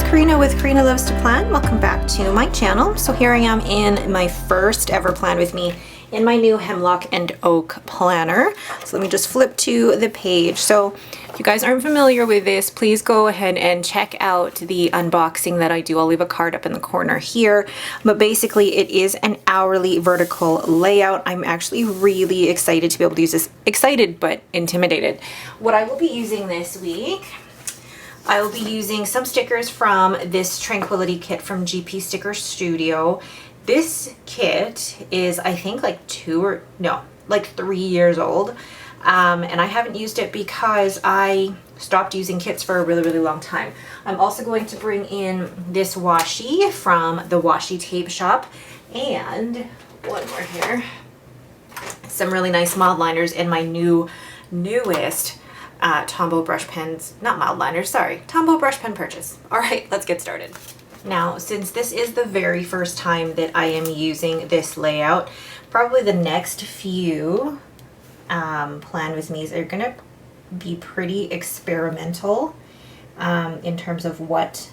Karina with Karina Loves to Plan. Welcome back to my channel. So here I am in my first ever plan with me in my new Hemlock and Oak planner. So let me just flip to the page. So if you guys aren't familiar with this, please go ahead and check out the unboxing that I do. I'll leave a card up in the corner here. But basically it is an hourly vertical layout. I'm actually really excited to be able to use this. Excited but intimidated. What I will be using this week, I will be using some stickers from this Tranquility kit from GP Sticker Studio. This kit is, I think, like 3 years old. And I haven't used it because I stopped using kits for a really long time. I'm also going to bring in this washi from the Washi Tape Shop. And one more here. Some really nice mild liners and my newest Tombow brush pens, not mild liners, sorry, Tombow brush pen purchase. All right, let's get started. Now, since this is the very first time that I am using this layout, probably the next few plan with me's are gonna be pretty experimental in terms of what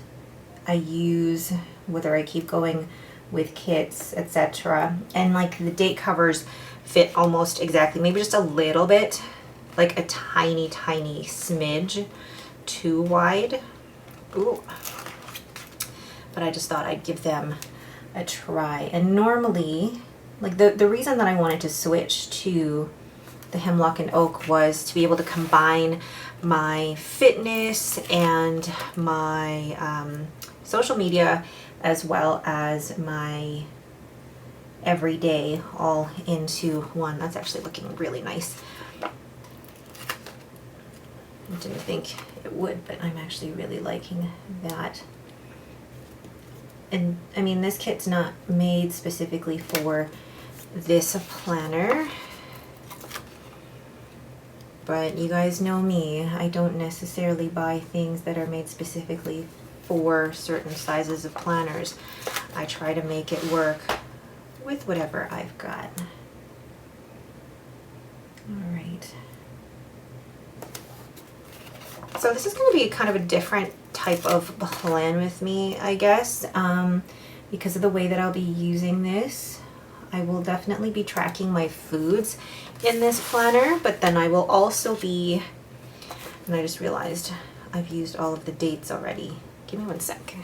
I use, whether I keep going with kits, etc. And like the date covers fit almost exactly, maybe just a little bit, like a tiny smidge too wide. Ooh. But I just thought I'd give them a try. And normally, like the reason that I wanted to switch to the Hemlock and Oak was to be able to combine my fitness and my social media as well as my everyday all into one. That's actually looking really nice. I didn't think it would, but I'm actually really liking that. And I mean, this kit's not made specifically for this planner, but you guys know me, I don't necessarily buy things that are made specifically for certain sizes of planners. I try to make it work with whatever I've got. All right. So this is going to be kind of a different type of plan with me, I guess, because of the way that I'll be using this. I will definitely be tracking my foods in this planner, but then I will also be, and I just realized I've used all of the dates already. Give me one sec.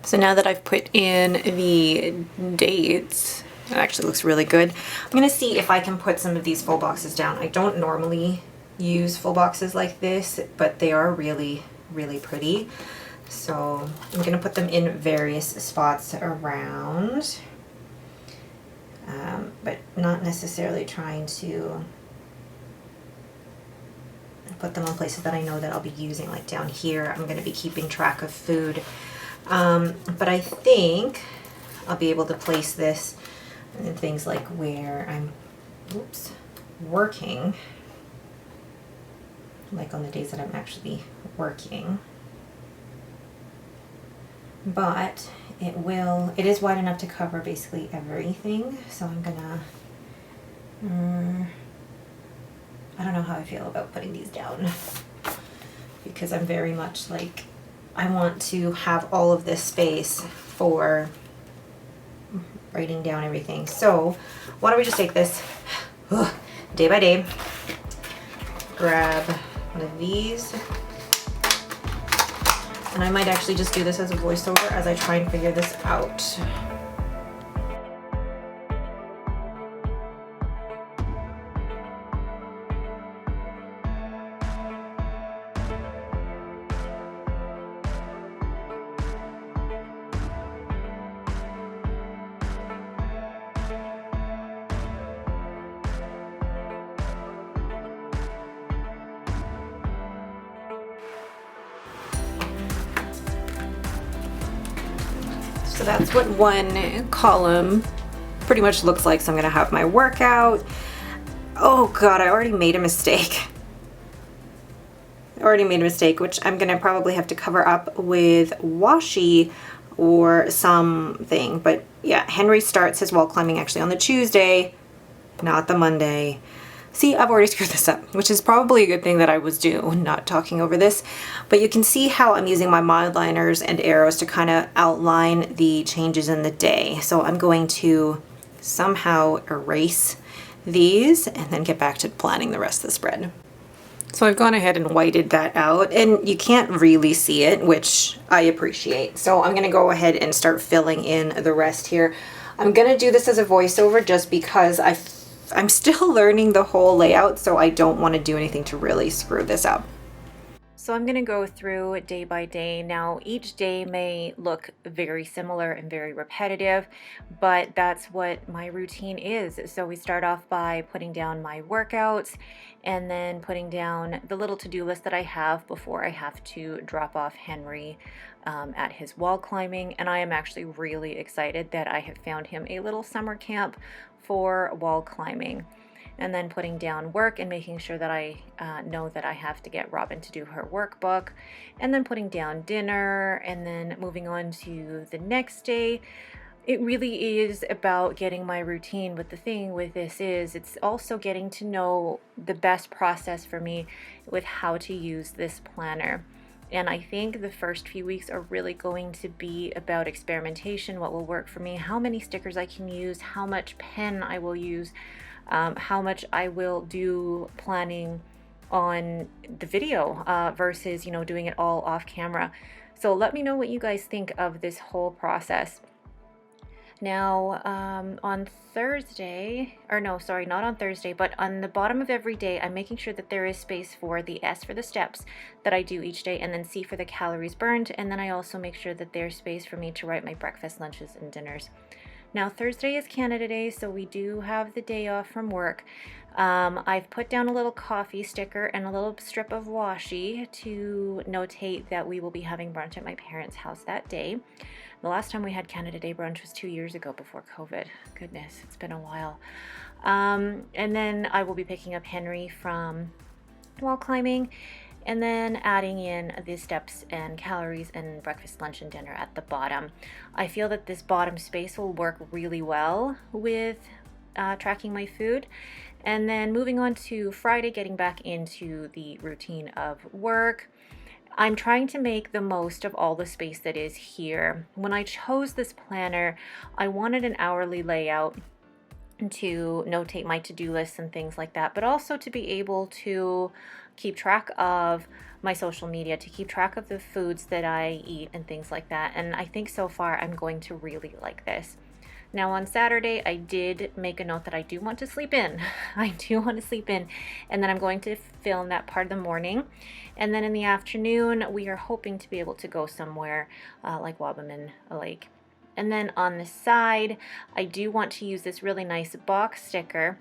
So now that I've put in the dates, it actually looks really good. I'm going to see if I can put some of these full boxes down. I don't normally use full boxes like this, but they are really pretty. So I'm going to put them in various spots around, but not necessarily trying to put them on places that I know that I'll be using. Like down here, I'm going to be keeping track of food, but I think I'll be able to place this in things like where I'm working, like on the days that I'm actually working. But it is wide enough to cover basically everything. So I'm gonna, I don't know how I feel about putting these down, because I'm very much like, I want to have all of this space for writing down everything. So why don't we just take this day by day, grab one of these, and I might actually just do this as a voiceover as I try and figure this out. So that's what one column pretty much looks like. So I'm gonna have my workout. Oh God, I already made a mistake. Which I'm gonna probably have to cover up with washi or something. But yeah, Henry starts his wall climbing actually on the Tuesday, not the Monday. See, I've already screwed this up, which is probably a good thing that I was not talking over this. But you can see how I'm using my mild liners and arrows to kind of outline the changes in the day. So I'm going to somehow erase these and then get back to planning the rest of the spread. So I've gone ahead and whited that out, and you can't really see it, which I appreciate. So I'm gonna go ahead and start filling in the rest here. I'm gonna do this as a voiceover just because I'm still learning the whole layout, so I don't want to do anything to really screw this up. So I'm going to go through day by day. Now, each day may look very similar and very repetitive, but that's what my routine is. So we start off by putting down my workouts and then putting down the little to-do list that I have before I have to drop off Henry at his wall climbing. And I am actually really excited that I have found him a little summer camp for wall climbing. And then putting down work and making sure that I know that I have to get Robin to do her workbook, and then putting down dinner, and then moving on to the next day. It really is about getting my routine, but the thing with this is it's also getting to know the best process for me with how to use this planner. And I think the first few weeks are really going to be about experimentation, what will work for me, how many stickers I can use, how much pen I will use, how much I will do planning on the video versus, you know, doing it all off camera. So let me know what you guys think of this whole process. Now, on Thursday, or no, sorry, not on Thursday, but on the bottom of every day, I'm making sure that there is space for the S for the steps that I do each day, and then C for the calories burned, and then I also make sure that there's space for me to write my breakfast, lunches, and dinners. Now, Thursday is Canada Day, so we do have the day off from work. I've put down a little coffee sticker and a little strip of washi to notate that we will be having brunch at my parents' house that day. The last time we had Canada Day brunch was 2 years ago before COVID. Goodness, it's been a while. And then I will be picking up Henry from wall climbing, and then adding in the steps and calories and breakfast, lunch, and dinner at the bottom. I feel that this bottom space will work really well with tracking my food. And then moving on to Friday, getting back into the routine of work. I'm trying to make the most of all the space that is here. When I chose this planner, I wanted an hourly layout to notate my to-do lists and things like that, but also to be able to keep track of my social media, to keep track of the foods that I eat and things like that. And I think so far I'm going to really like this. Now on Saturday, I did make a note that I do want to sleep in. I do want to sleep in. And then I'm going to film that part of the morning. And then in the afternoon, we are hoping to be able to go somewhere like Wabamun Lake. And then on the side, I do want to use this really nice box sticker.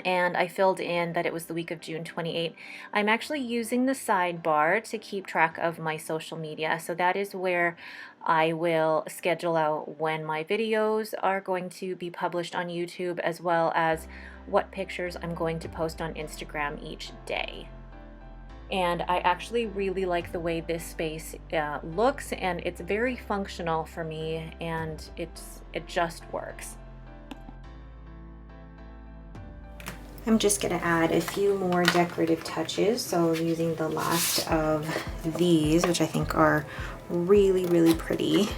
And I filled in that it was the week of June 28. I'm actually using the sidebar to keep track of my social media. So that is where I will schedule out when my videos are going to be published on YouTube, as well as what pictures I'm going to post on Instagram each day. And I actually really like the way this space looks, and it's very functional for me, and it just works. I'm just going to add a few more decorative touches. So using the last of these, which I think are really, really pretty.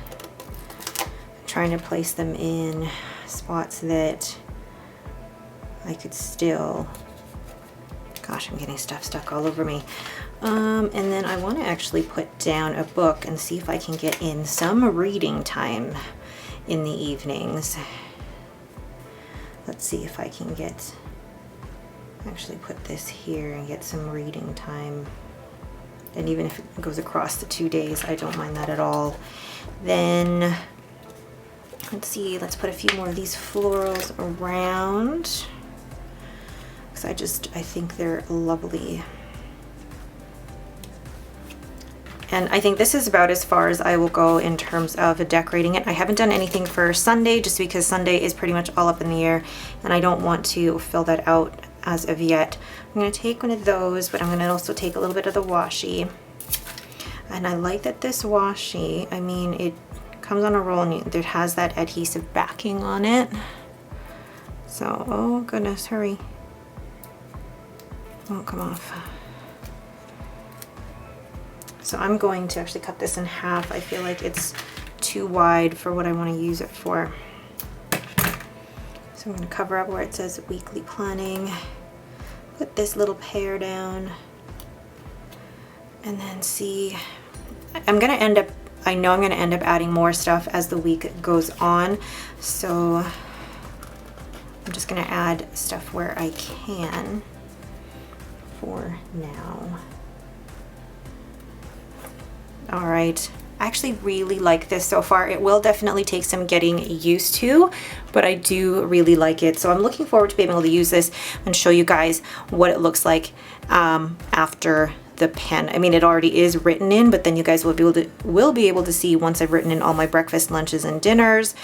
I'm trying to place them in spots that I could still, gosh, I'm getting stuff stuck all over me. And then I want to actually put down a book and see if I can get in some reading time in the evenings. Let's see if I can actually put this here and get some reading time. And even if it goes across the 2 days, I don't mind that at all. Then let's see, let's put a few more of these florals around, because I think they're lovely. And I think this is about as far as I will go in terms of decorating it. I haven't done anything for Sunday just because Sunday is pretty much all up in the air and I don't want to fill that out as of yet. I'm going to take one of those, but I'm going to also take a little bit of the washi. And I like that this washi, I mean, it comes on a roll and it has that adhesive backing on it. So, oh goodness, hurry. won't come off. So I'm going to actually cut this in half. I feel like it's too wide for what I want to use it for. So I'm going to cover up where it says weekly planning, put this little pear down, and then see, I'm going to end up, I know I'm going to end up adding more stuff as the week goes on. So I'm just going to add stuff where I can for now. All right. I actually really like this so far. It will definitely take some getting used to, but I do really like it. So I'm looking forward to being able to use this and show you guys what it looks like after the pen. I mean, it already is written in, but then you guys will be able to see once I've written in all my breakfast, lunches, and dinners.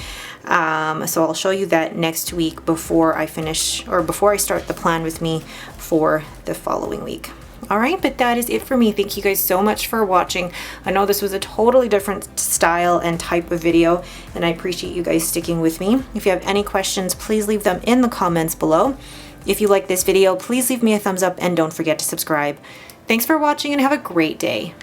So I'll show you that next week before I finish, or before I start the plan with me for the following week. All right, but that is it for me. Thank you guys so much for watching. I know this was a totally different style and type of video, and I appreciate you guys sticking with me. If you have any questions, please leave them in the comments below. If you like this video, please leave me a thumbs up and don't forget to subscribe. Thanks for watching and have a great day.